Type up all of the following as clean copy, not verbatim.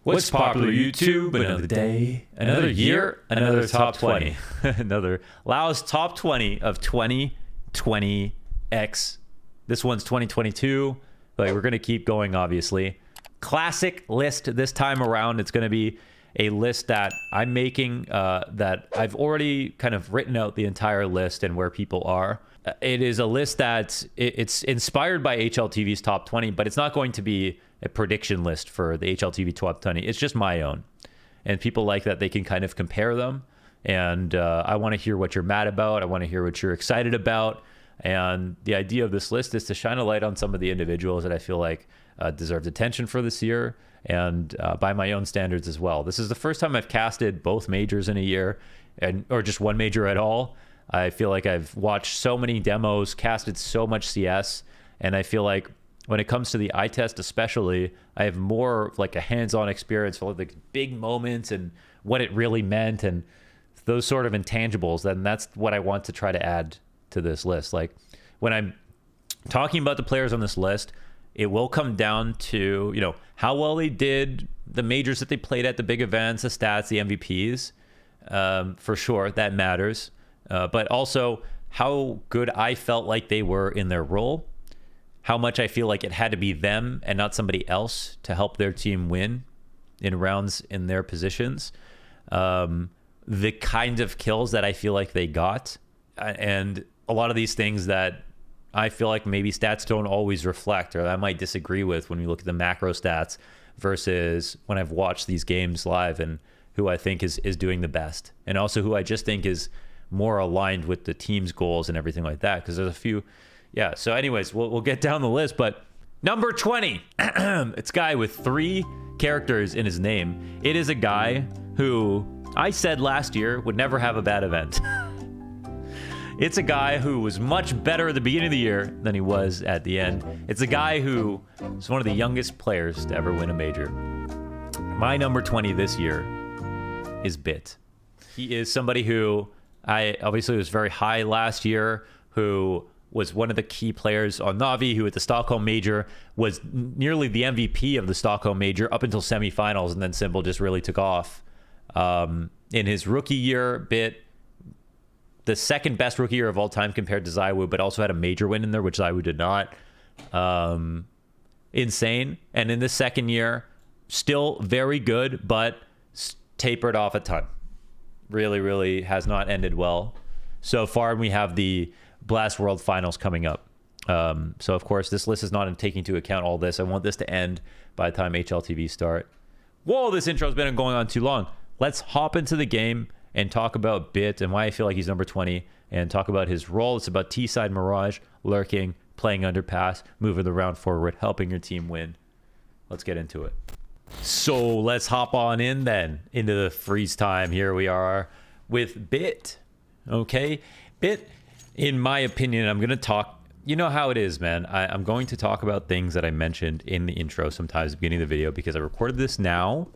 What's popular, YouTube? Another day, another year, another top 20. Another Laos top 20 of 2020X. This one's 2022. Like, we're going to keep going, obviously. Classic list this time around. It's going to be a list that I'm making that I've already kind of written out the entire list and where people are. It is a list that it's inspired by HLTV's top 20, but it's not going to be a prediction list for the HLTV top 20. It's just my own. And people like that they can kind of compare them. And I want to hear what you're mad about. I want to hear what you're excited about. And the idea of this list is to shine a light on some of the individuals that I feel like deserved attention for this year, and by my own standards as well. This is the first time I've casted both majors in a year, or just one major at all. I feel like I've watched so many demos, casted so much CS, and I feel like when it comes to the eye test especially, I have more like a hands-on experience for the big moments and what it really meant and those sort of intangibles. Then that's what I want to try to add to this list. Like, when I'm talking about the players on this list, it will come down to, you know, how well they did, the majors that they played at, the big events, the stats, the MVPs. For sure, that matters. But also how good I felt like they were in their role, how much I feel like it had to be them and not somebody else to help their team win in rounds in their positions. The kind of kills that I feel like they got, and a lot of these things that I feel like maybe stats don't always reflect, or I might disagree with when we look at the macro stats versus when I've watched these games live, and who I think is doing the best, and also who I just think is more aligned with the team's goals and everything like that. Because there's a few, yeah. So anyways, we'll get down the list, but number 20, it's a guy with 3 characters in his name. It is a guy who I said last year would never have a bad event. It's a guy who was much better at the beginning of the year than he was at the end. It's a guy who is one of the youngest players to ever win a major. My number 20 this year is Bit. He is somebody who I obviously was very high last year, who was one of the key players on Na'Vi, who at the Stockholm Major was nearly the MVP of the Stockholm Major up until semifinals, and then Symbol just really took off. In his rookie year, Bit, the second best rookie year of all time compared to Zywoo, but also had a major win in there, which Zywoo did not. Insane. And in the second year, still very good, but tapered off a ton. Really, really has not ended well so far. And we have the Blast World Finals coming up. So, of course, this list is not taking into account all this. I want this to end by the time HLTV start. Whoa, this intro's been going on too long. Let's hop into the game and talk about Bit and why I feel like he's number 20, and talk about his role. It's about T-side Mirage, lurking, playing underpass, moving the round forward, helping your team win. Let's get into it. So let's hop on in then into the freeze time. Here we are with Bit. Okay, Bit, in my opinion, I'm going to talk, you know how it is, man. I'm going to talk about things that I mentioned in the intro sometimes at the beginning of the video, because I recorded this now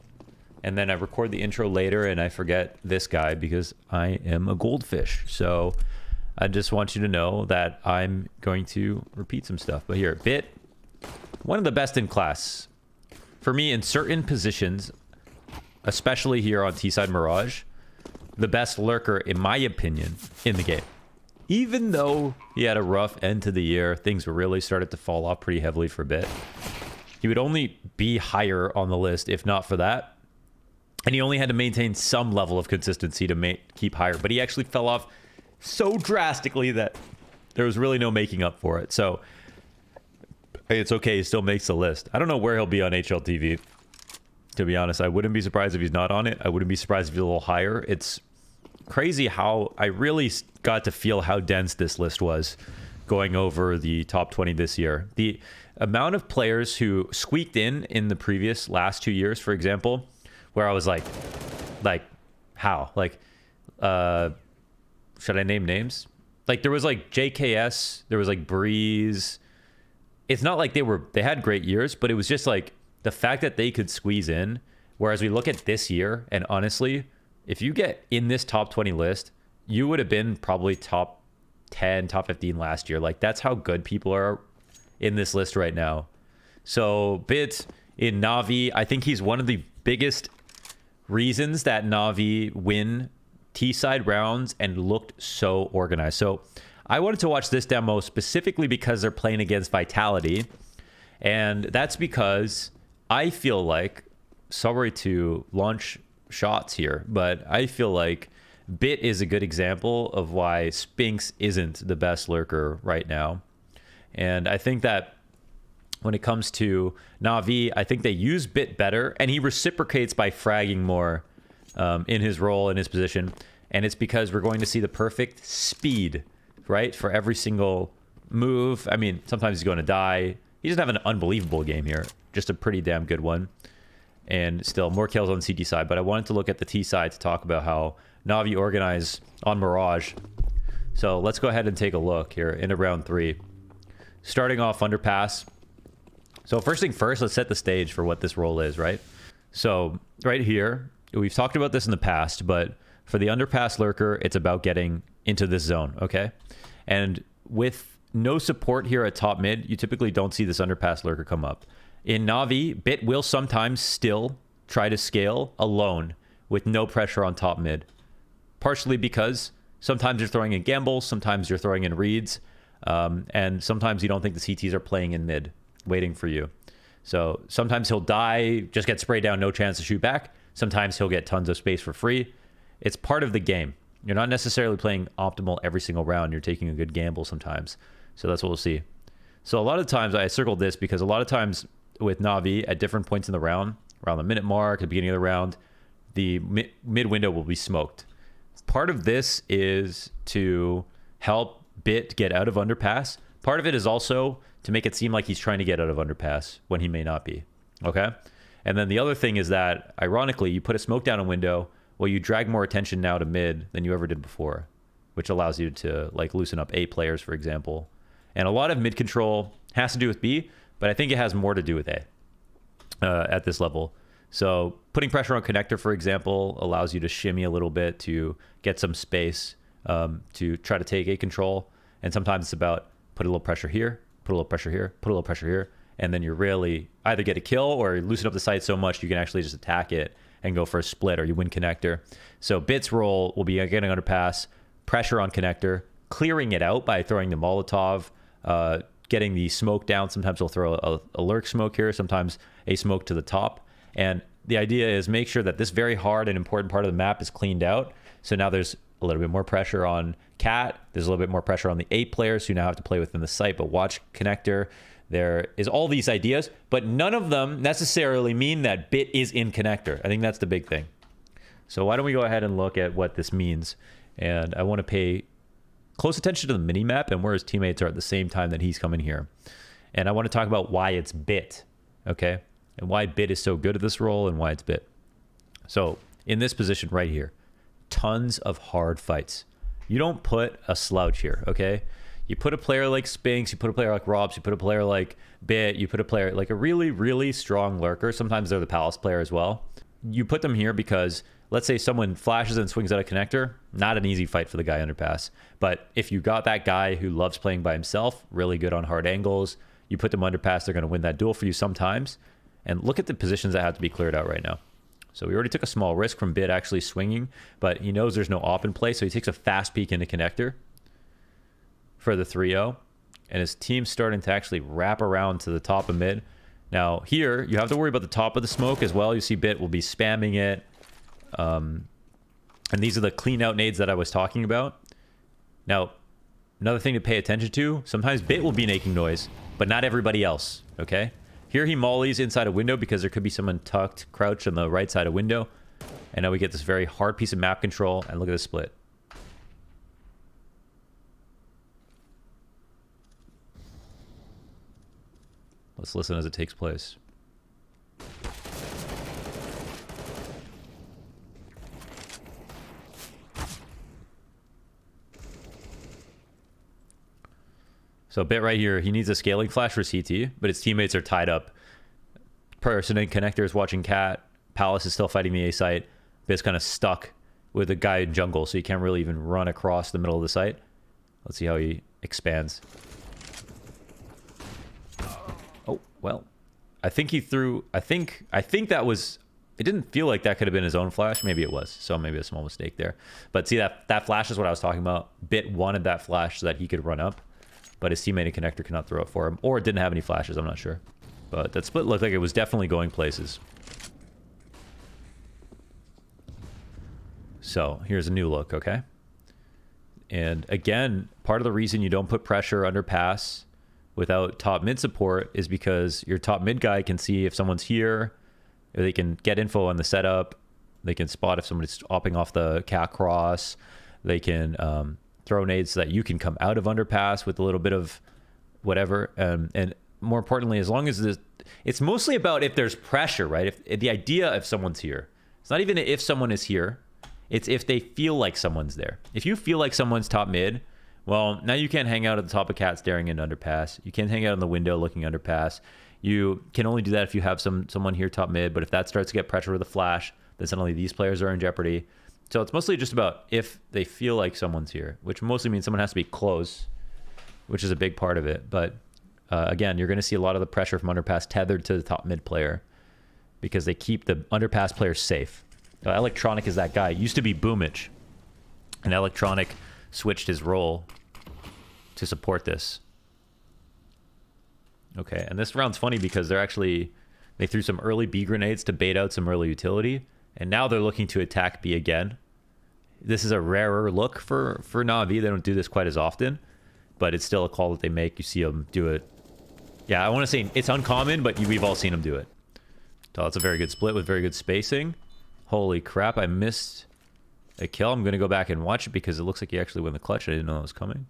and then I record the intro later and I forget this guy because I am a goldfish. So I just want you to know that I'm going to repeat some stuff. But here, Bit, one of the best in class for me in certain positions, especially here on T-side Mirage, the best lurker, in my opinion, in the game. Even though he had a rough end to the year, things really started to fall off pretty heavily for Bit. He would only be higher on the list if not for that. And he only had to maintain some level of consistency to keep higher. But he actually fell off so drastically that there was really no making up for it. So hey, it's okay. He still makes the list. I don't know where he'll be on HLTV. To be honest, I wouldn't be surprised if he's not on it. I wouldn't be surprised if he's a little higher. It's crazy how I really got to feel how dense this list was going over the top 20 this year. The amount of players who squeaked in the previous last 2 years, for example, where I was like, how? Like, should I name names? Like, there was like JKS, there was like Breeze. It's not like they had great years, but it was just like the fact that they could squeeze in. Whereas we look at this year, and honestly, if you get in this top 20 list, you would have been probably top 10, top 15 last year. Like, that's how good people are in this list right now. So Bit in Na'Vi, I think he's one of the biggest reasons that Na'Vi win T-side rounds and looked so organized. So I wanted to watch this demo specifically because they're playing against Vitality. And that's because I feel like, sorry to launch shots here, but I feel like Bit is a good example of why Spinks isn't the best lurker right now. And I think that when it comes to Na'Vi, I think they use Bit better, and he reciprocates by fragging more in his role, in his position. And it's because we're going to see the perfect speed, right, for every single move. I mean, sometimes he's going to die. He doesn't have an unbelievable game here, just a pretty damn good one. And still, more kills on the CT side. But I wanted to look at the T side to talk about how Na'Vi organize on Mirage. So let's go ahead and take a look here into round 3. Starting off underpass. So first thing first, let's set the stage for what this role is, right? So right here, we've talked about this in the past, but for the underpass lurker, it's about getting into this zone, okay? And with no support here at top mid, you typically don't see this underpass lurker come up. In Na'Vi, Bit will sometimes still try to scale alone with no pressure on top mid. Partially because sometimes you're throwing in gambles, sometimes you're throwing in reads, and sometimes you don't think the CTs are playing in mid, waiting for you. So sometimes he'll die, just get sprayed down, no chance to shoot back. Sometimes he'll get tons of space for free. It's part of the game. You're not necessarily playing optimal every single round. You're taking a good gamble sometimes. So that's what we'll see. So a lot of times I circled this because a lot of times with Na'Vi at different points in the round, around the minute mark, at the beginning of the round, the mid window will be smoked. Part of this is to help Bit get out of underpass. Part of it is also to make it seem like he's trying to get out of underpass when he may not be. Okay? And then the other thing is that, ironically, you put a smoke down a window, well, you drag more attention now to mid than you ever did before, which allows you to like loosen up A players, for example. And a lot of mid control has to do with B, but I think it has more to do with A at this level. So putting pressure on connector, for example, allows you to shimmy a little bit to get some space to try to take A control. And sometimes it's about put a little pressure here, put a little pressure here, put a little pressure here, and then you really either get a kill or you loosen up the site so much you can actually just attack it and go for a split, or you win connector. So Bit's role will be getting underpass, pressure on connector, clearing it out by throwing the Molotov, getting the smoke down. Sometimes he'll throw a lurk smoke here, sometimes a smoke to the top. And the idea is make sure that this very hard and important part of the map is cleaned out. So now there's a little bit more pressure on Cat. There's a little bit more pressure on the 8 players who now have to play within the site, but watch connector. There is all these ideas, but none of them necessarily mean that Bit is in connector. I think that's the big thing. So why don't we go ahead and look at what this means? And I want to pay close attention to the mini map and where his teammates are at the same time that he's coming here. And I want to talk about why it's Bit, okay? And why Bit is so good at this role and why it's Bit. So in this position right here, tons of hard fights. You don't put a slouch here, okay? You put a player like Spinks, you put a player like Robs, you put a player like Bit, you put a player like a really, really strong lurker. Sometimes they're the Palace player as well. You put them here because let's say someone flashes and swings out a connector, not an easy fight for the guy underpass. But if you got that guy who loves playing by himself, really good on hard angles, you put them underpass, they're going to win that duel for you sometimes. And look at the positions that have to be cleared out right now. So we already took a small risk from Bit actually swinging, but he knows there's no op in play, so he takes a fast peek into connector for the 3-0, and his team's starting to actually wrap around to the top of mid. Now here, you have to worry about the top of the smoke as well. You see Bit will be spamming it. And these are the clean out nades that I was talking about. Now, another thing to pay attention to, sometimes Bit will be making noise, but not everybody else, okay? Here he mollies inside a window because there could be someone tucked, crouched on the right side of window. And now we get this very hard piece of map control, and look at this split. Let's listen as it takes place. So Bit right here, he needs a scaling flash for CT, but his teammates are tied up. Person in connector is watching Cat. Palace is still fighting the A site. Bit's kind of stuck with a guy in jungle, so he can't really even run across the middle of the site. Let's see how he expands. Oh, well. I think he threw... I think that was It didn't feel like that could have been his own flash. Maybe it was. So maybe a small mistake there. But see, that flash is what I was talking about. Bit wanted that flash so that he could run up. But his teammate and connector could not throw it for him. Or it didn't have any flashes. I'm not sure. But that split looked like it was definitely going places. So here's a new look, okay? And again, part of the reason you don't put pressure under pass without top mid support is because your top mid guy can see if someone's here. They can get info on the setup. They can spot if somebody's opping off the cat cross. They can throw nades so that you can come out of underpass with a little bit of whatever. And more importantly, as long as it's mostly about if there's pressure, right? If the idea if someone's here, it's not even if someone is here. It's if they feel like someone's there. If you feel like someone's top mid, well, now you can't hang out at the top of cat staring in underpass. You can't hang out in the window looking underpass. You can only do that if you have someone here top mid, but if that starts to get pressure with a flash, then suddenly these players are in jeopardy. So it's mostly just about if they feel like someone's here, which mostly means someone has to be close, which is a big part of it. But again, you're going to see a lot of the pressure from underpass tethered to the top mid player because they keep the underpass players safe. Electronic is that guy. It used to be Boomich, and Electronic switched his role to support this. Okay, and this round's funny because they threw some early B grenades to bait out some early utility, and now they're looking to attack B again. This is a rarer look for Na'Vi. They don't do this quite as often, but it's still a call that they make. You see them do it. Yeah, I want to say it's uncommon, but we've all seen them do it. So that's a very good split with very good spacing. Holy crap, I missed a kill. I'm going to go back and watch it because it looks like he actually won the clutch. I didn't know it was coming.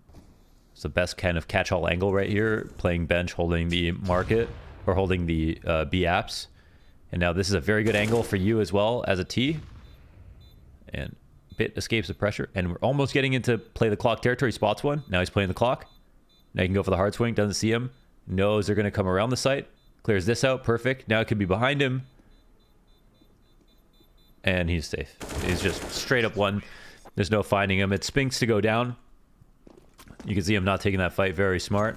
It's the best kind of catch-all angle right here. Playing bench, holding the market, or holding the B apps. And now this is a very good angle for you as well as a T. And Bit escapes the pressure. And we're almost getting into play the clock territory. Spots one. Now he's playing the clock. Now he can go for the hard swing. Doesn't see him. Knows they're going to come around the site. Clears this out. Perfect. Now it could be behind him. And he's safe. He's just straight up one. There's no finding him. It spinks to go down. You can see him not taking that fight. Very smart.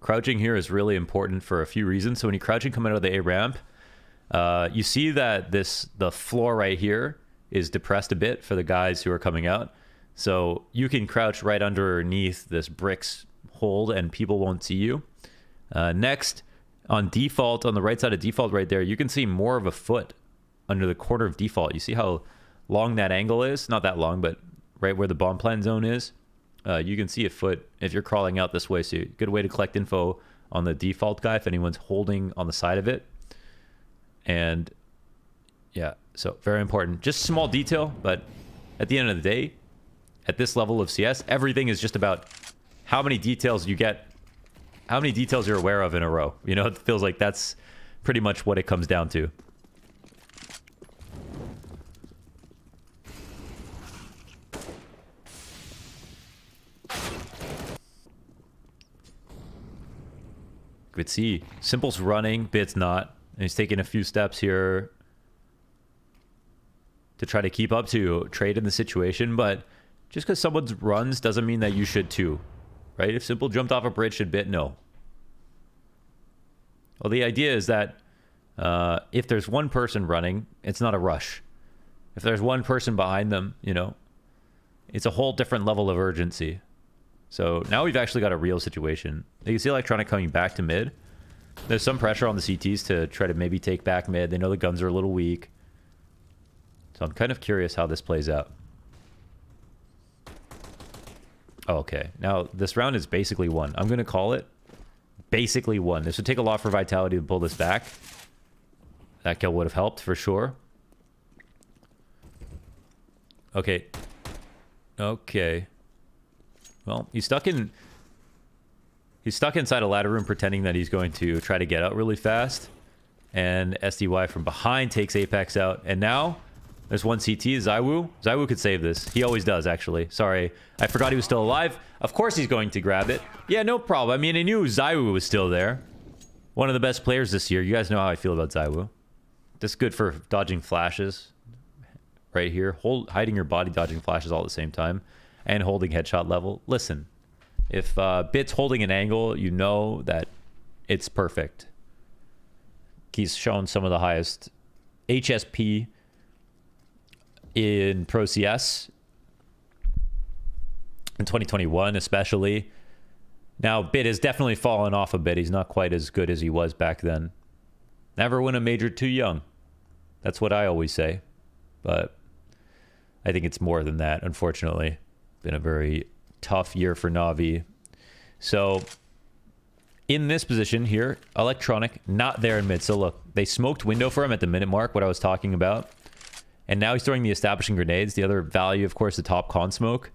Crouching here is really important for a few reasons. So when you're crouching coming out of the A ramp, you see that the floor right here is depressed a bit for the guys who are coming out. So you can crouch right underneath this bricks hold and people won't see you. Next, on default, on the right side of default right there, you can see more of a foot under the corner of default. You see how long that angle is? Not that long, but right where the bomb plan zone is. You can see a foot if you're crawling out this way. So good way to collect info on the default guy if anyone's holding on the side of it. And yeah, so very important. Just small detail, but at the end of the day, at this level of CS, everything is just about how many details you get, how many details you're aware of in a row. You know, it feels like that's pretty much what it comes down to. Good see. Simple's running, Bit's not. And he's taking a few steps here to try to keep up to trade in the situation, but just because someone runs doesn't mean that you should too, right? If Simple jumped off a bridge, should Bit? No. Well, the idea is that if there's one person running, it's not a rush. If there's one person behind them, you know, it's a whole different level of urgency. So now we've actually got a real situation. You can see Electronic coming back to mid. There's some pressure on the CTs to try to maybe take back mid. They know the guns are a little weak. So I'm kind of curious how this plays out. Okay, now this round is basically won. I'm going to call it basically won. This would take a lot for Vitality to pull this back. That kill would have helped for sure. Okay. Okay. Well, he's stuck inside a ladder room pretending that he's going to try to get out really fast. And SDY from behind takes Apex out. And now there's one CT, Zywoo. Zywoo could save this. He always does, actually. Sorry. I forgot he was still alive. Of course he's going to grab it. Yeah, no problem. I mean, I knew Zywoo was still there. One of the best players this year. You guys know how I feel about Zywoo. Just good for dodging flashes. right here, hiding your body, dodging flashes all at the same time, and holding headshot level. Listen, if Bit's holding an angle, you know that it's perfect. He's shown some of the highest HSP in Pro CS in 2021, especially. Now, Bit has definitely fallen off a bit. He's not quite as good as he was back then. Never win a major too young. That's what I always say. But I think it's more than that, unfortunately. Been a very tough year for Na'Vi. So in this position here, Electronic, not there in mid. So look, they smoked window for him at the minute mark, what I was talking about. And now he's throwing the establishing grenades. The other value, of course, the top con smoke.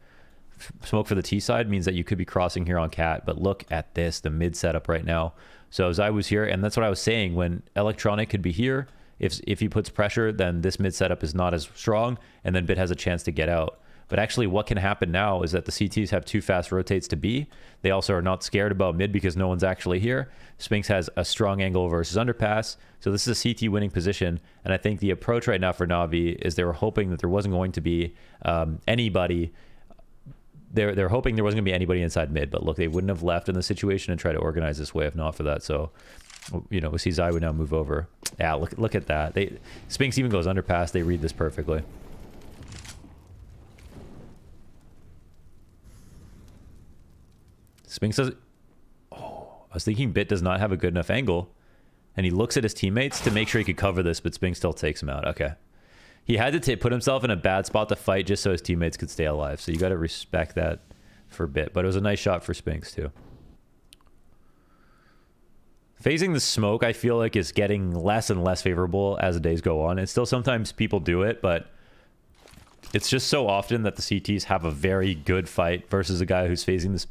Smoke for the T side means that you could be crossing here on cat. But look at this, the mid setup right now. So as I was here, and that's what I was saying, when Electronic could be here, if he puts pressure, then this mid setup is not as strong, and then Bit has a chance to get out. But actually what can happen now is that the CTs have 2 fast rotates to B. They also are not scared about mid because no one's actually here. Spinks has a strong angle versus underpass. So this is a CT winning position. And I think the approach right now for Na'Vi is they were hoping that there wasn't going to be anybody. They're hoping there wasn't going to be anybody inside mid. But look, they wouldn't have left in the situation and try to organize this way if not for that. So, you know, we see Zai would now move over. Yeah, look at that. Spinks even goes underpass. They read this perfectly. Spinks says, oh, I was thinking Bit does not have a good enough angle. And he looks at his teammates to make sure he could cover this, but Spinks still takes him out. Okay. He had to put himself in a bad spot to fight just so his teammates could stay alive. So you got to respect that for Bit. But it was a nice shot for Spinks too. Phasing the smoke, I feel like, is getting less and less favorable as the days go on. And still sometimes people do it, but it's just so often that the CTs have a very good fight versus a guy who's phasing this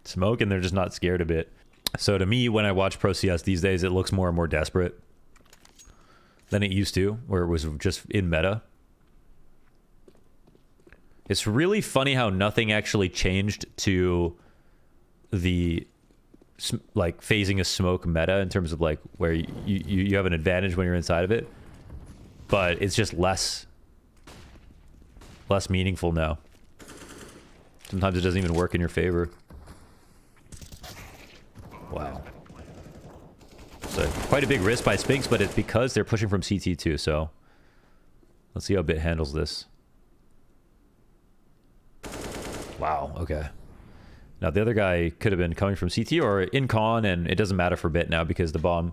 smoke and they're just not scared of it. So to me, when I watch Pro CS these days, it looks more and more desperate than it used to, where it was just in meta. It's really funny how nothing actually changed to the like phasing a smoke meta in terms of like where you have an advantage when you're inside of it, but it's just less meaningful now. Sometimes it doesn't even work in your favor. Wow. So quite a big risk by Spinks, but it's because they're pushing from CT too. So let's see how Bit handles this. Wow. Okay. Now the other guy could have been coming from CT or in con, and it doesn't matter for Bit now because the bomb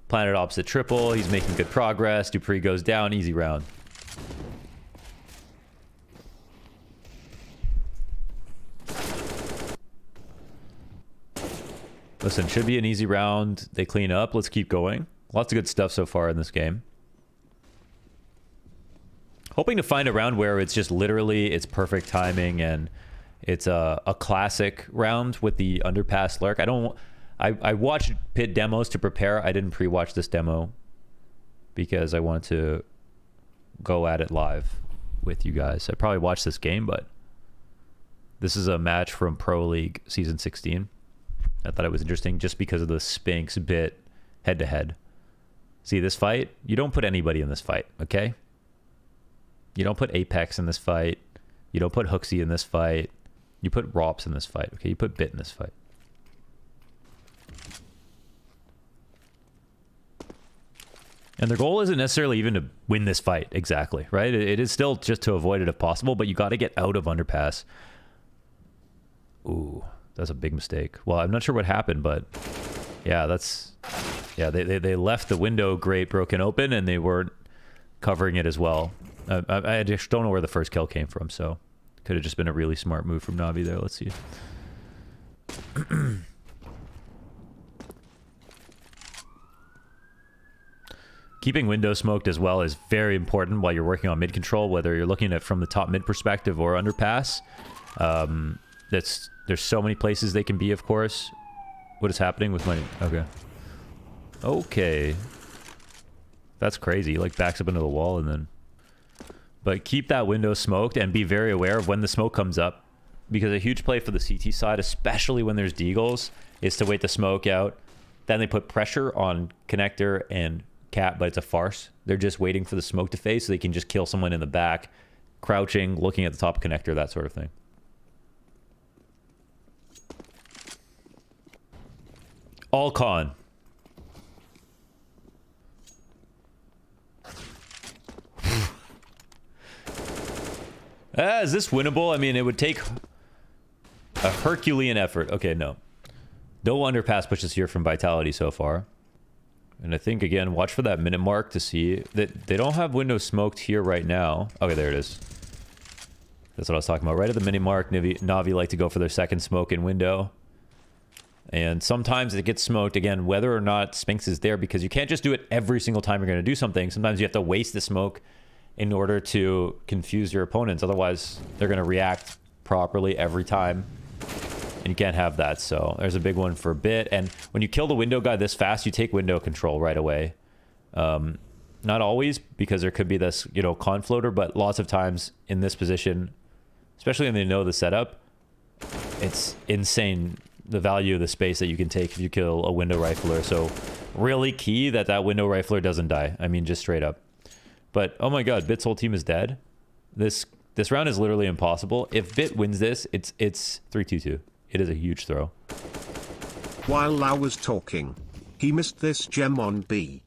planted opposite triple. He's making good progress. Dupree goes down. Easy round. Listen, should be an easy round. They clean up. Let's keep going. Lots of good stuff so far in this game. Hoping to find a round where it's just literally it's perfect timing and it's a classic round with the underpass lurk. I watched pit demos to prepare. I didn't pre-watch this demo because I wanted to go at it live with you guys. I probably watched this game, but this is a match from Pro League Season 16. I thought it was interesting just because of the Spinks Bit head-to-head. See, this fight, you don't put anybody in this fight, okay? You don't put Apex in this fight. You don't put Hooksy in this fight. You put Rops in this fight, okay? You put Bit in this fight. And their goal isn't necessarily even to win this fight, exactly, right? It is still just to avoid it if possible, but you got to get out of underpass. Ooh. That's a big mistake. Well, I'm not sure what happened, but yeah, they left the window grate broken open and they weren't covering it as well. I just don't know where the first kill came from, so could have just been a really smart move from Na'Vi there. Let's see. Keeping window smoked as well is very important while you're working on mid control, whether you're looking at from the top mid perspective or underpass. There's so many places they can be, of course. What is happening with my... Okay. Okay. That's crazy. He, like, backs up into the wall and then... But keep that window smoked and be very aware of when the smoke comes up. Because a huge play for the CT side, especially when there's deagles, is to wait the smoke out. Then they put pressure on connector and cat, but it's a farce. They're just waiting for the smoke to phase so they can just kill someone in the back crouching, looking at the top connector, that sort of thing. All con. Is this winnable? I mean, it would take a Herculean effort. Okay, no. No underpass pushes here from Vitality so far. And I think, again, watch for that minute mark to see that they don't have window smoked here right now. Okay, there it is. That's what I was talking about. Right at the minute mark, Na'Vi like to go for their second smoke in window. And sometimes it gets smoked, again, whether or not Sphinx is there, because you can't just do it every single time you're going to do something. Sometimes you have to waste the smoke in order to confuse your opponents. Otherwise, they're going to react properly every time. And you can't have that. So there's a big one for a bit. And when you kill the window guy this fast, you take window control right away. Not always, because there could be this, you know, con floater, but lots of times in this position, especially when they know the setup, it's insane the value of the space that you can take if you kill a window rifler. So really key that that window rifler doesn't die. I mean, just straight up. But oh my god, Bit's whole team is dead. This round is literally impossible. If Bit wins this, it's 3-2-2. It is a huge throw. While Lau was talking, he missed this gem on B.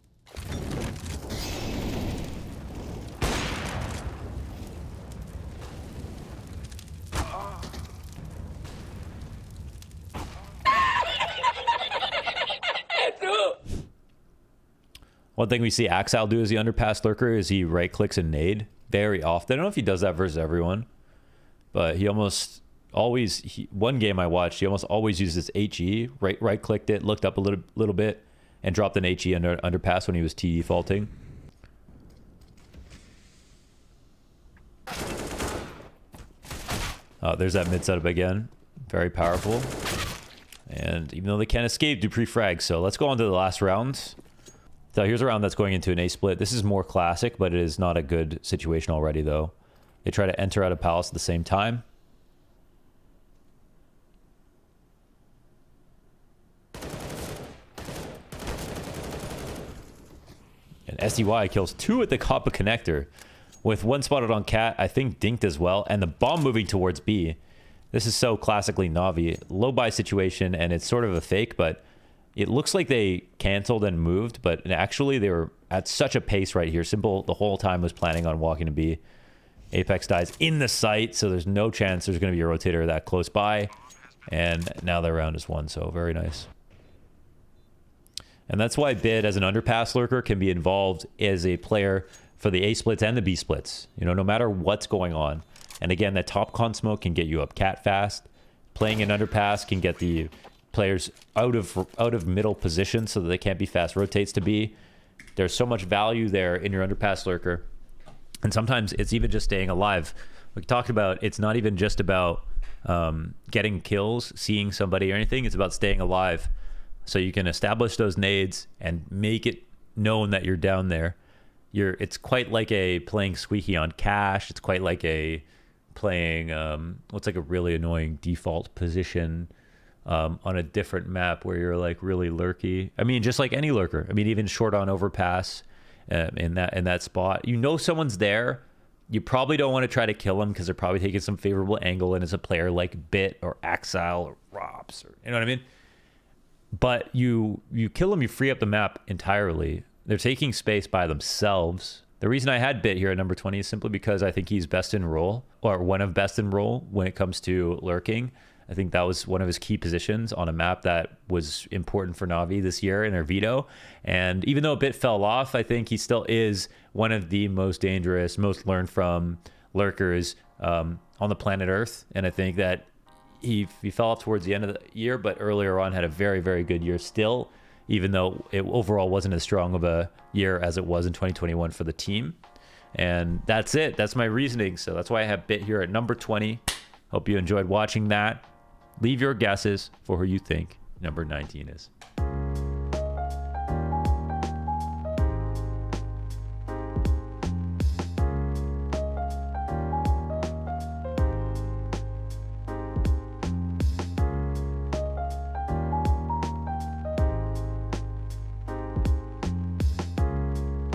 One thing we see Axal do as the underpass lurker is he right clicks and nade very often. I don't know if he does that versus everyone, but he almost always, one game I watched, he almost always uses HE, right clicked it, looked up a little bit, and dropped an HE underpass when he was T defaulting. There's that mid setup again. Very powerful. And even though they can't escape, do pre-frag. So let's go on to the last round. So here's a round that's going into an A split. This is more classic, but it is not a good situation already, though. They try to enter out of Palace at the same time. And SDY kills 2 at the Kappa connector, with 1 spotted on Cat, I think dinked as well, and the bomb moving towards B. This is so classically Na'Vi. Low buy situation, and it's sort of a fake, but it looks like they canceled and moved, but actually they were at such a pace right here. Simple the whole time was planning on walking to B. Apex dies in the site, so there's no chance there's going to be a rotator that close by. And now their round is won, so very nice. And that's why Bid, as an underpass lurker, can be involved as a player for the A splits and the B splits. You know, no matter what's going on. And again, that top con smoke can get you up cat fast. Playing an underpass can get the players out of middle position so that they can't be fast rotates to B. There's so much value there in your underpass lurker. And sometimes it's even just staying alive. We talked about it's not even just about getting kills, seeing somebody or anything. It's about staying alive. So you can establish those nades and make it known that you're down there. It's quite like a playing squeaky on cash. It's quite like a playing what's like a really annoying default position on a different map where you're like really lurky. I mean, just like any lurker. I mean, even short on overpass in that spot. You know someone's there. You probably don't want to try to kill them because they're probably taking some favorable angle, and it's a player like Bit or Axile or Robs, or you know what I mean? But you kill them, you free up the map entirely. They're taking space by themselves. The reason I had Bit here at number 20 is simply because I think he's best in role, or one of best in role when it comes to lurking. I think that was one of his key positions on a map that was important for Na'Vi this year in their veto. And even though a bit fell off, I think he still is one of the most dangerous, most learned from lurkers on the planet Earth. And I think that he fell off towards the end of the year, but earlier on had a very, very good year still, even though it overall wasn't as strong of a year as it was in 2021 for the team. And that's it. That's my reasoning. So that's why I have Bit here at number 20. Hope you enjoyed watching that. Leave your guesses for who you think number 19 is.